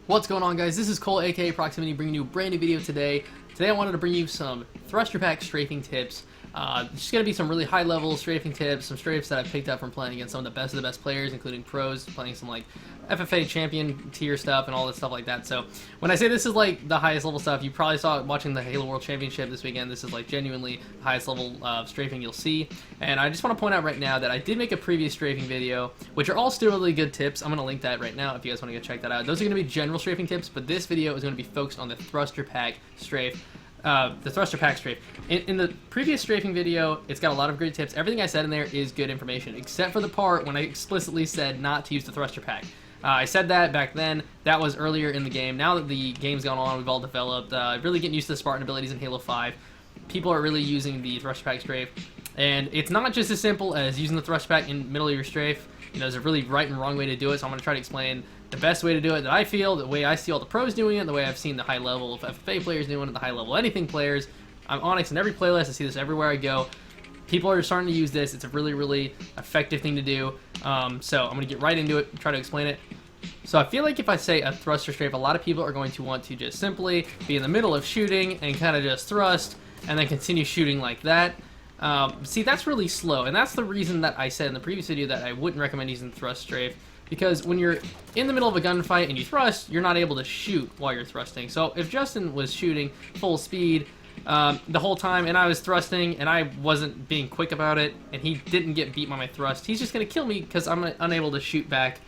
What's going on, guys? This is Cole, aka Proximitty, bringing you a brand new video today. Today I wanted to bring you some thruster pack strafing tips. Just going to be some really high-level strafing tips, some strafes that I've picked up from playing against some of the best players, including pros, playing some like FFA champion tier stuff and all this stuff like that. So when I say this is like the highest level stuff, you probably saw it watching the Halo World Championship this weekend. This is like genuinely the highest level of strafing you'll see. And I just want to point out right now that I did make a previous strafing video, which are all still really good tips. I'm going to link that right now if you guys want to go check that out. Those are going to be general strafing tips, but this video is going to be focused on the thruster pack strafe. The thruster pack strafe. In the previous strafing video, it's got a lot of great tips. Everything I said in there is good information, except for the part when I explicitly said not to use the thruster pack. I said that back then. That was earlier in the game. Now that the game's gone on, we've all developed, really getting used to the Spartan abilities in Halo 5. People are really using the thruster pack strafe. And it's not just as simple as using the thruster pack in the middle of your strafe. You know, there's a really right and wrong way to do it, so I'm going to try to explain the best way to do it that I feel, the way I see all the pros doing it, the way I've seen the high level of FFA players doing it, the high level anything players. I'm Onyx in every playlist. I see this everywhere I go. People are starting to use this. It's a really, really effective thing to do. So I'm going to get right into it and try to explain it. So I feel like if I say a thruster strafe, a lot of people are going to want to just simply be in the middle of shooting and kind of just thrust and then continue shooting like that. See, that's really slow, and that's the reason that I said in the previous video that I wouldn't recommend using the thrust strafe, because when you're in the middle of a gunfight and you thrust, you're not able to shoot while you're thrusting. So if Justin was shooting full speed the whole time and I was thrusting and I wasn't being quick about it and he didn't get beat by my thrust, he's just going to kill me because I'm unable to shoot back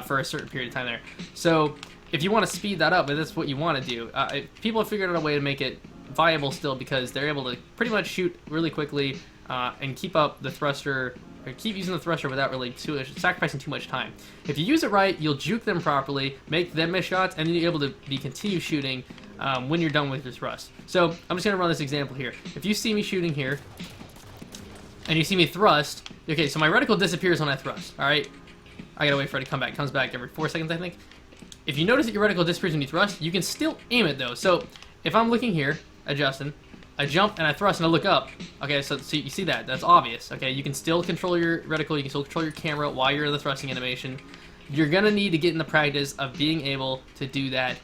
for a certain period of time there. So if you want to speed that up, but that's what you want to do, people have figured out a way to make it viable still, because they're able to pretty much shoot really quickly and keep up the thruster, or keep using the thruster without really sacrificing too much time. If you use it right, you'll juke them properly, make them miss shots, and then you're able to continue shooting when you're done with your thrust. So I'm just going to run this example here. If you see me shooting here, and you see me thrust, okay, so my reticle disappears when I thrust, alright? I gotta wait for it to come back. It comes back every 4 seconds, I think. If you notice that your reticle disappears when you thrust, you can still aim it though. So if I'm looking here at Justin, I jump and I thrust and I look up. Okay, so you see that. That's obvious. Okay, you can still control your reticle, you can still control your camera while you're in the thrusting animation. You're gonna need to get in the practice of being able to do that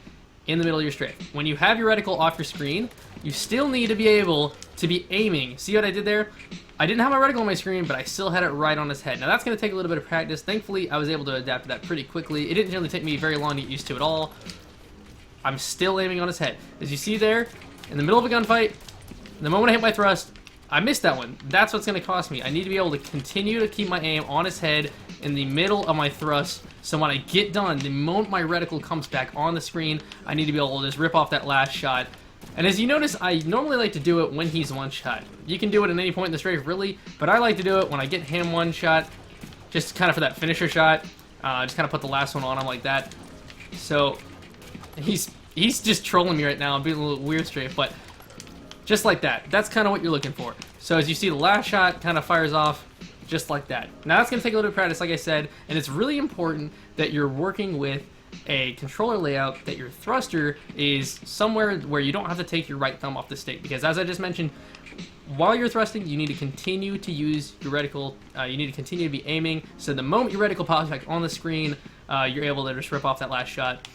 in the middle of your strafe. When you have your reticle off your screen, you still need to be able to be aiming. See what I did there? I didn't have my reticle on my screen, but I still had it right on his head. Now that's going to take a little bit of practice. Thankfully, I was able to adapt to that pretty quickly. It didn't really take me very long to get used to it all. I'm still aiming on his head. As you see there, in the middle of a gunfight, the moment I hit my thrust, I missed that one. That's what's going to cost me. I need to be able to continue to keep my aim on his head in the middle of my thrust, so when I get done, the moment my reticle comes back on the screen, I need to be able to just rip off that last shot. And as you notice, I normally like to do it when he's one shot. You can do it at any point in the strafe, really, but I like to do it when I get him one shot, just kind of for that finisher shot. Just kind of put the last one on him like that. So he's just trolling me right now. I'm being a little weird strafe, but just like that. That's kind of what you're looking for. So as you see, the last shot kind of fires off just like that. Now that's going to take a little bit of practice, like I said, and it's really important that you're working with a controller layout, that your thruster is somewhere where you don't have to take your right thumb off the stick, because as I just mentioned, while you're thrusting, you need to continue to use your reticle, you need to continue to be aiming, so the moment your reticle pops back on the screen, you're able to just rip off that last shot.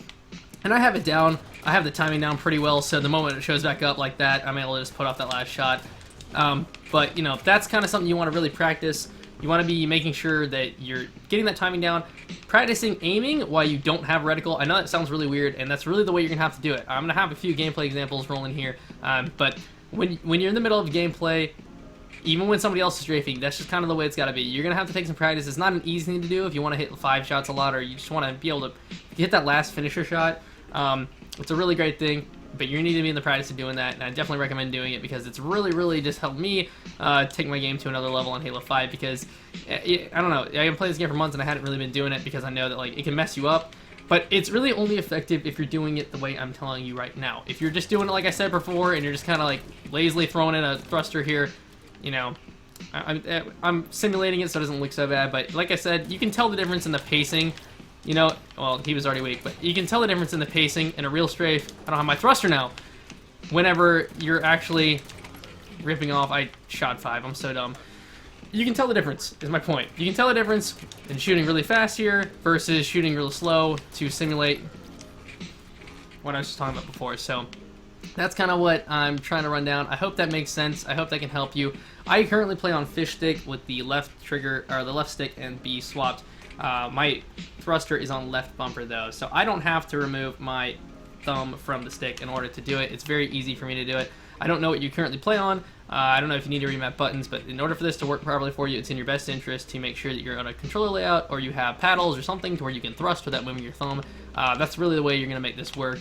And I have it down, I have the timing down pretty well, so the moment it shows back up like that, I'm able to just put off that last shot. But, you know, that's kind of something you want to really practice. You want to be making sure that you're getting that timing down, practicing aiming while you don't have reticle. I know that sounds really weird, and that's really the way you're going to have to do it. I'm going to have a few gameplay examples rolling here, but when you're in the middle of gameplay, even when somebody else is strafing, that's just kind of the way it's got to be. You're going to have to take some practice. It's not an easy thing to do if you want to hit 5 shots a lot, or you just want to be able to hit that last finisher shot. It's a really great thing, but you need to be in the practice of doing that, and I definitely recommend doing it, because it's really, really just helped me take my game to another level on Halo 5, because, I don't know, I've been playing this game for months and I hadn't really been doing it because I know that like it can mess you up, but it's really only effective if you're doing it the way I'm telling you right now. If you're just doing it like I said before, and you're just kind of like lazily throwing in a thruster here, you know, I'm simulating it so it doesn't look so bad, but like I said, you can tell the difference in the pacing. You know, well, he was already weak, but you can tell the difference in the pacing in a real strafe. I don't have my thruster now. Whenever you're actually ripping off, I shot 5, I'm so dumb. You can tell the difference, is my point. You can tell the difference in shooting really fast here versus shooting really slow to simulate what I was just talking about before. So that's kind of what I'm trying to run down. I hope that makes sense. I hope that can help you. I currently play on fish stick with the left trigger, or the left stick, and B swapped. My thruster is on left bumper though, so I don't have to remove my thumb from the stick in order to do it. It's very easy for me to do it. I don't know what you currently play on. I don't know if you need to remap buttons, but in order for this to work properly for you, it's in your best interest to make sure that you're on a controller layout or you have paddles or something to where you can thrust without moving your thumb. That's really the way you're going to make this work.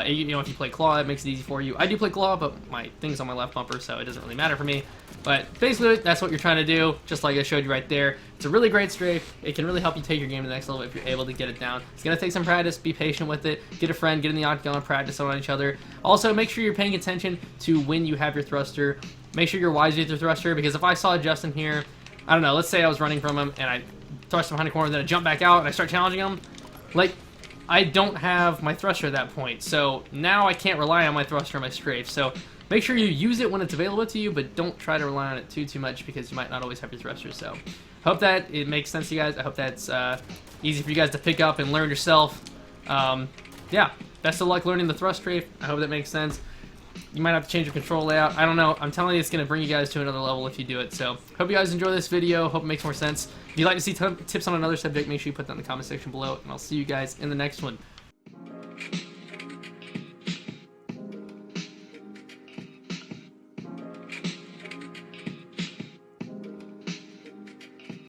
You know, if you play claw, it makes it easy for you. I do play claw, but my thing's on my left bumper, so it doesn't really matter for me. But basically, that's what you're trying to do, just like I showed you right there. It's a really great strafe. It can really help you take your game to the next level if you're able to get it down. It's going to take some practice. Be patient with it. Get a friend, get in the octagon, practice on each other. Also, make sure you're paying attention to when you have your thruster. Make sure you're wise with your thruster, because if I saw Justin here, I don't know, let's say I was running from him, and I thrust him behind the corner, then I jump back out, and I start challenging him. Like, I don't have my thruster at that point, so now I can't rely on my thruster and my strafe. So make sure you use it when it's available to you, but don't try to rely on it too much, because you might not always have your thruster. So hope that it makes sense to you guys. I hope that's easy for you guys to pick up and learn yourself. Yeah, best of luck learning the thrust strafe. I hope that makes sense. You might have to change your control layout. I don't know. I'm telling you, it's going to bring you guys to another level if you do it. So hope you guys enjoy this video. Hope it makes more sense. If you'd like to see tips on another subject, make sure you put that in the comment section below, and I'll see you guys in the next one.